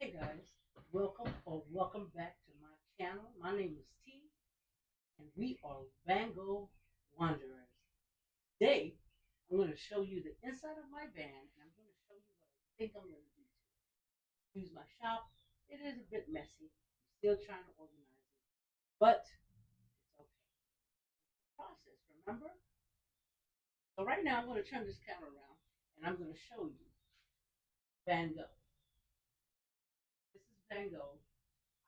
Hey guys, welcome back to my channel. My name is T, and we are VanGo Wanderers. Today, I'm going to show you the inside of my van, and I'm going to show you what I think I'm going to do to it. Use my shop. It is a bit messy. I'm still trying to organize it, but it's okay. Process, remember? So right now, I'm going to turn this camera around, and I'm going to show you VanGo. This is VanGo.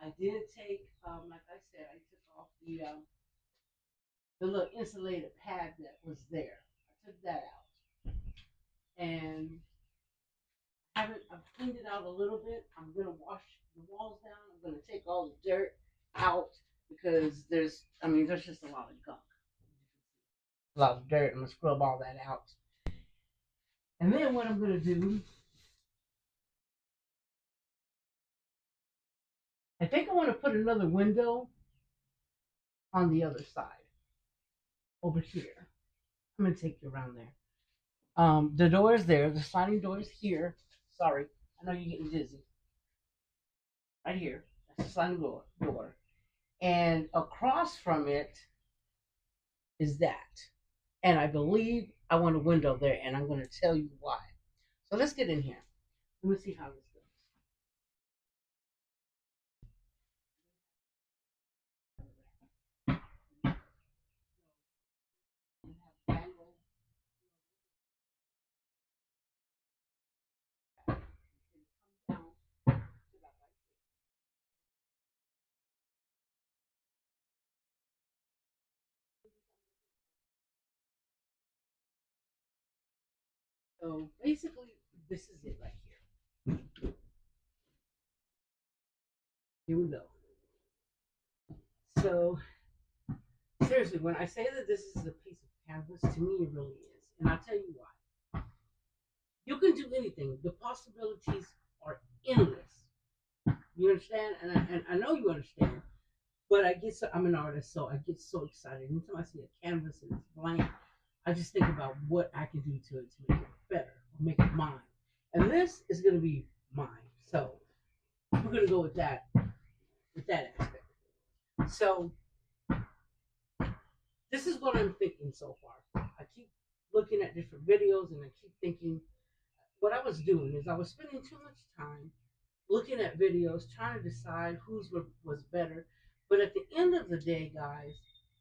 I did take, like I said, I took off the little insulated pad that was there. I took that out and I've cleaned it out a little bit. I'm gonna wash the walls down. I'm gonna take all the dirt out because there's just a lot of gunk, a lot of dirt. I'm gonna scrub all that out. And then what I'm gonna do, I think I want to put another window on the other side over here. I'm gonna take you around there. The door is there. The sliding door is here. Sorry, I know you're getting dizzy. Right here. That's the sliding door. And across from it is that. And I believe I want a window there, and I'm going to tell you why. So let's get in here. Let me see how this goes. So basically, this is it right here. Here we go. So seriously, when I say that this is a piece of canvas, to me it really is, and I'll tell you why. You can do anything. The possibilities are endless. You understand? And I know you understand. But I'm an artist, so I get so excited. Anytime I see a canvas and it's blank, I just think about what I can do to it to make it better, or make it mine. And this is going to be mine. So we're going to go with that aspect. So this is what I'm thinking so far. I keep looking at different videos and I keep thinking what I was doing is I was spending too much time looking at videos, trying to decide was better. But at the end of the day, guys,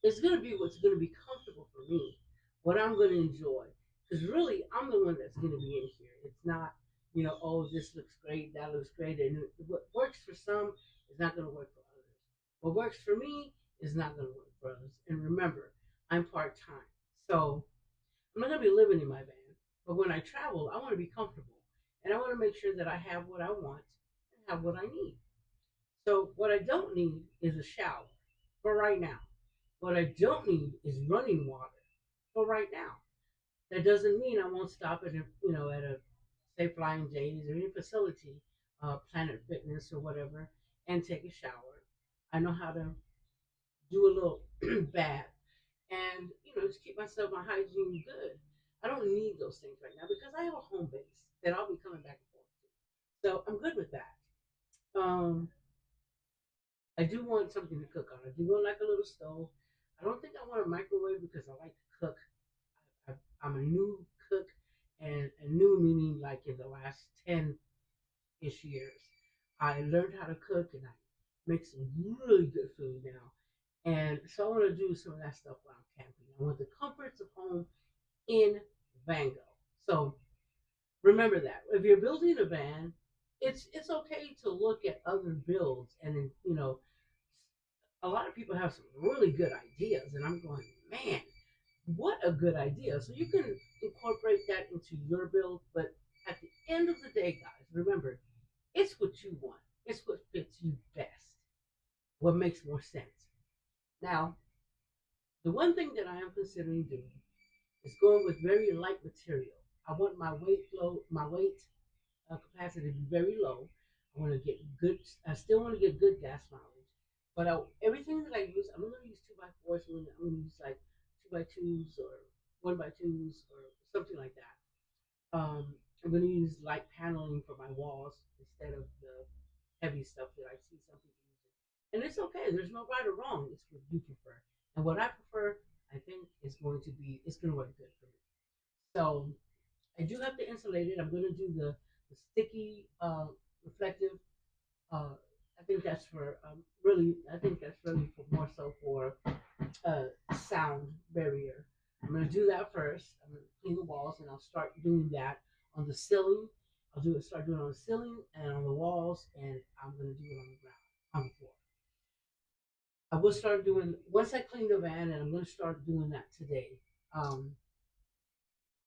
it's going to be what's going to be comfortable for me, what I'm going to enjoy. Because really, I'm the one that's going to be in here. It's not, oh, this looks great, that looks great. And what works for some is not going to work for others. What works for me is not going to work for others. And remember, I'm part time. So I'm not going to be living in my van. But when I travel, I want to be comfortable. And I want to make sure that I have what I want and have what I need. So what I don't need is a shower for right now. What I don't need is running water for right now. That doesn't mean I won't stop at a say Flying J's or any facility, Planet Fitness or whatever, and take a shower. I know how to do a little bath and just keep myself my hygiene good. I don't need those things right now because I have a home base that I'll be coming back and forth to. So I'm good with that. Um, I do want something to cook on. I do want like a little stove. I don't think I want a microwave because I like to cook. I'm a new cook, and new meaning like in the last 10-ish years. I learned how to cook and I make some really good food now. And so I want to do some of that stuff while I'm camping. I want the comforts of home in VanGo. So remember that. If you're building a van, it's okay to look at other builds and then, a lot of people have some really good ideas, and I'm going, man, what a good idea. So you can incorporate that into your build, but at the end of the day, guys, remember, it's what you want. It's what fits you best. What makes more sense. Now, the one thing that I am considering doing is going with very light material. I want my weight capacity to be very low. I want to get good. I still want to get good gas mileage, but everything that I use, I'm going to use 2x4s. I'm going to use like 2x2s or 1x2s or something like that. I'm going to use light paneling for my walls instead of the heavy stuff that I see some people using. And it's okay. There's no right or wrong. It's what you prefer. And what I prefer, I think, is going to be, it's going to work good for me. So I do have to insulate it. I'm going to do the sticky reflective. I think that's for really, I think that's really for more so for sound barrier. I'm going to do that first. I'm going to clean the walls and I'll start doing that on the ceiling. Start doing it on the ceiling and on the walls, and I'm going to do it on the ground, on the floor. I will start doing once I clean the van, and I'm going to start doing that today. Um,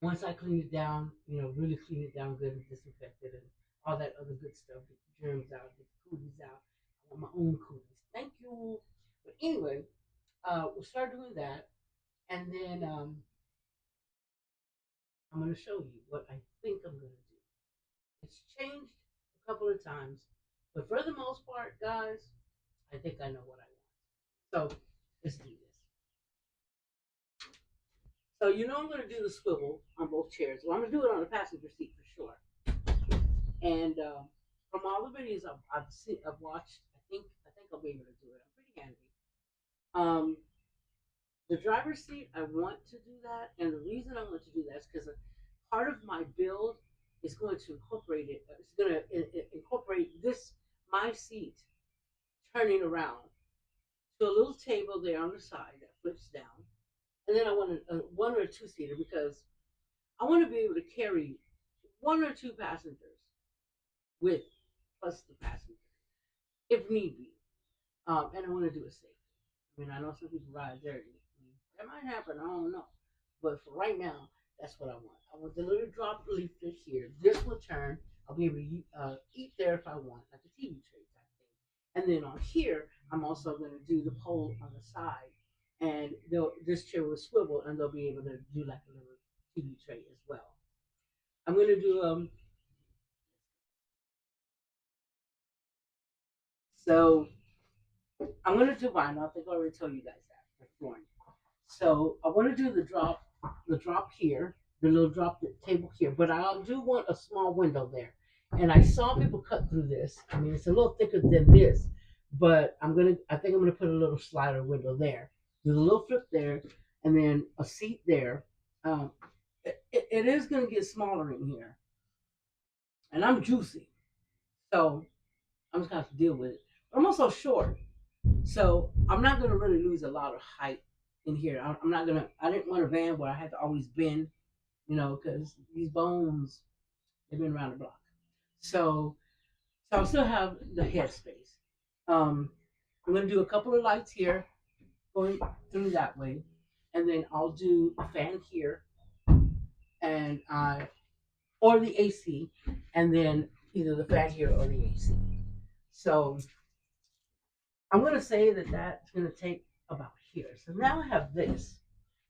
Once I clean it down, really clean it down good and disinfect it and all that other good stuff, get the germs out, get the cooties out. I want my own cooties. Thank you. But anyway, we'll start doing that, and then I'm going to show you what I think I'm going to do. It's changed a couple of times, but for the most part, guys, I think I know what I want. So let's do this. So I'm going to do the swivel on both chairs. Well, I'm going to do it on the passenger seat for sure. And from all the videos I've watched, I think I'll be able to do it. I'm pretty handy. Um, the driver's seat, I want to do that, and the reason I want to do that is because part of my build is going to incorporate it. It's going to incorporate this my seat turning around to a little table there on the side that flips down, and then I want a one or a two seater because I want to be able to carry one or two passengers with plus the passenger if need be. And I want to do it safe. I mean, I know some people ride dirty. That might happen. I don't know. But for right now, that's what I want. I want the little drop leaflet here. This will turn. I'll be able to eat there if I want, like a TV tray type thing. And then on here, I'm also going to do the pole on the side. And this chair will swivel, and they'll be able to do like a little TV tray as well. I'm going to do so I'm going to do mine. I think I already told you guys that before. So I want to do the drop here, the little drop table here, but I do want a small window there. And I saw people cut through this. I mean, it's a little thicker than this, but I think I'm gonna put a little slider window there. There's a little flip there, and then a seat there. Um, it is gonna get smaller in here, and I'm juicy, so I'm just gonna have to deal with it. But I'm also short, so I'm not gonna really lose a lot of height in here. I'm not gonna. I didn't want a van where I had to always bend, because these bones they've been around the block. So, so I'll still have the headspace. Um, I'm gonna do a couple of lights here, going through that way, and then I'll do a fan here, and or the AC, and then either the fan here or the AC. So I'm gonna say that that's gonna take about here. So now I have this.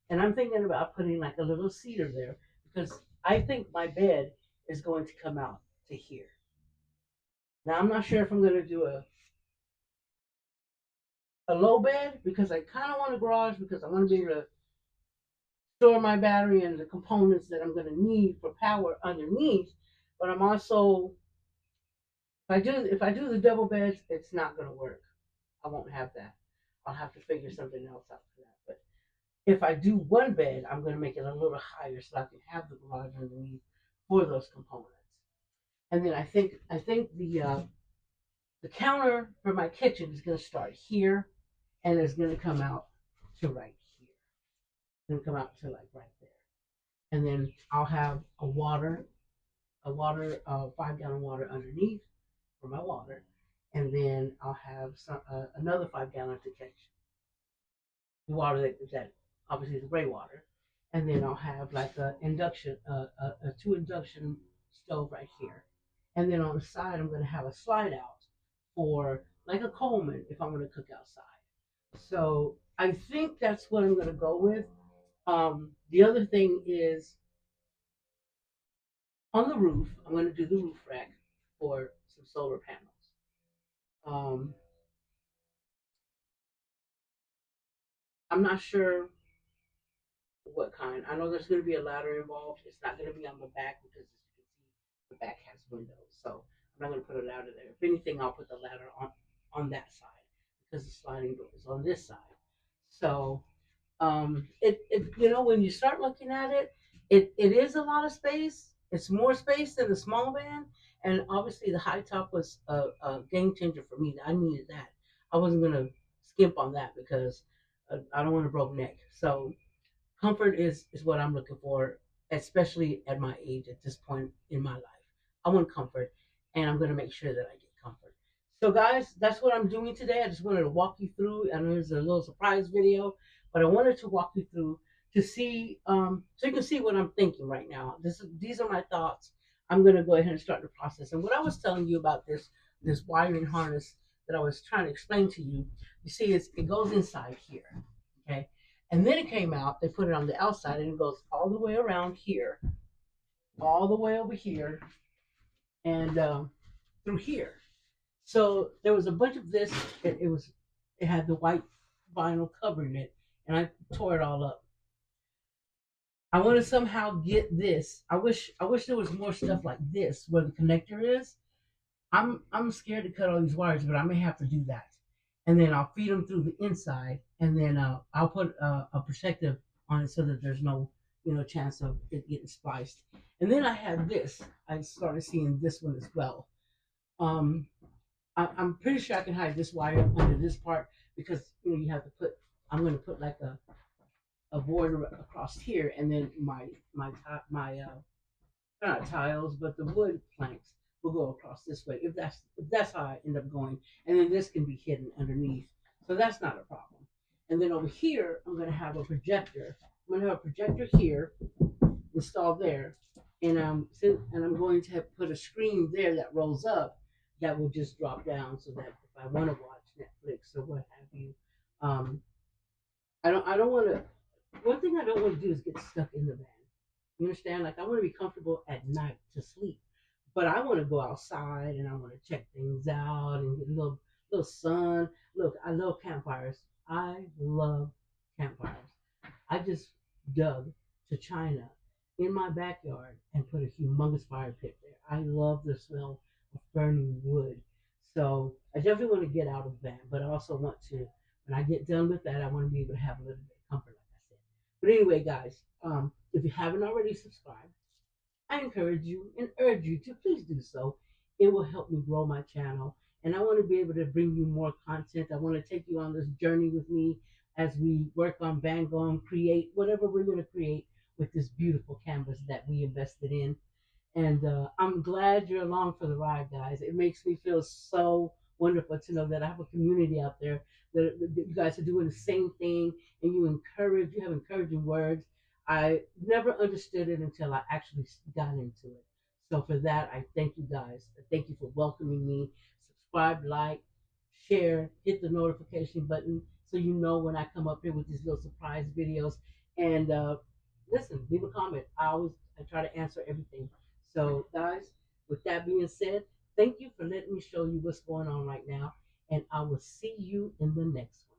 And I'm thinking about putting like a little cedar there because I think my bed is going to come out to here. Now I'm not sure if I'm going to do a low bed because I kind of want a garage because I want to be able to store my battery and the components that I'm going to need for power underneath. But I'm also if I do the double beds, it's not going to work. I won't have that. I'll have to figure something else out for that. But if I do one bed, I'm going to make it a little higher so I can have the garage underneath for those components. And then I think the counter for my kitchen is going to start here, and it's going to come out to right here. It's going to come out to like right there, and then I'll have a 5 gallon water underneath for my water, and then I'll have another 5 gallon to catch the water that obviously is gray water, and then I'll have like a two induction stove right here, and then on the side I'm going to have a slide out for like a Coleman if I'm going to cook outside. So I think that's what I'm going to go with. The other thing is on the roof. I'm going to do the roof rack for some solar panels. Um, I'm not sure what kind. I know there's going to be a ladder involved. It's not going to be on the back because, as you can see, the back has windows. So I'm I'm not going to put a ladder there. If anything, I'll put the ladder on that side because the sliding door is on this side. So it you know when you start looking at it, it is a lot of space. It's more space than the small van, and obviously the high top was a game changer for me. I needed that. I wasn't gonna skimp on that because I don't want a broke neck. So comfort is what I'm looking for, especially at my age at this point in my life. I want comfort, and I'm gonna make sure that I get comfort. So, guys, that's what I'm doing today. I just wanted to walk you through. I know it's a little surprise video, but I wanted to walk you through to see, so you can see what I'm thinking right now. These are my thoughts. I'm gonna go ahead and start the process. And what I was telling you about this wiring harness that I was trying to explain to you, you see, it goes inside here, okay? And then it came out, they put it on the outside, and it goes all the way around here, all the way over here, and through here. So there was a bunch of this. It had the white vinyl covering it, and I tore it all up. I want to somehow get this. I wish there was more stuff like this where the connector is. I'm scared to cut all these wires, but I may have to do that. And then I'll feed them through the inside, and then I'll put a protective on it so that there's no chance of it getting spliced. And then I had this. I started seeing this one as well. Um, I'm pretty sure I can hide this wire under this part because you have to put. I'm going to put like a border across here, and then my not tiles, but the wood planks will go across this way if that's how I end up going, and then this can be hidden underneath, so that's not a problem. And then over here, I'm going to have a projector. I'm going to have a projector here installed there, and I'm going to put a screen there that rolls up that will just drop down so that if I want to watch Netflix or what have you, um, I don't want to. One thing I don't want to do is get stuck in the van. You understand? Like I want to be comfortable at night to sleep, but I want to go outside and I want to check things out and get a little sun. Look, I love campfires. I love campfires. I just dug to China in my backyard and put a humongous fire pit there. I love the smell of burning wood. So I definitely want to get out of that, but I also want to, when I get done with that, I want to be able to have a little bit of comfort, like I said. But anyway, guys, if you haven't already subscribed, I encourage you and urge you to please do so. It will help me grow my channel. And I want to be able to bring you more content. I want to take you on this journey with me as we work on VanGo and create whatever we're going to create with this beautiful canvas that we invested in. And I'm glad you're along for the ride, guys. It makes me feel so wonderful to know that I have a community out there that you guys are doing the same thing, and you have encouraging words. I never understood it until I actually got into it. So for that, I thank you guys. I thank you for welcoming me. Subscribe, like, share, hit the notification button so you know when I come up here with these little surprise videos. And listen, leave a comment. I try to answer everything. So guys, with that being said, thank you for letting me show you what's going on right now, and I will see you in the next one.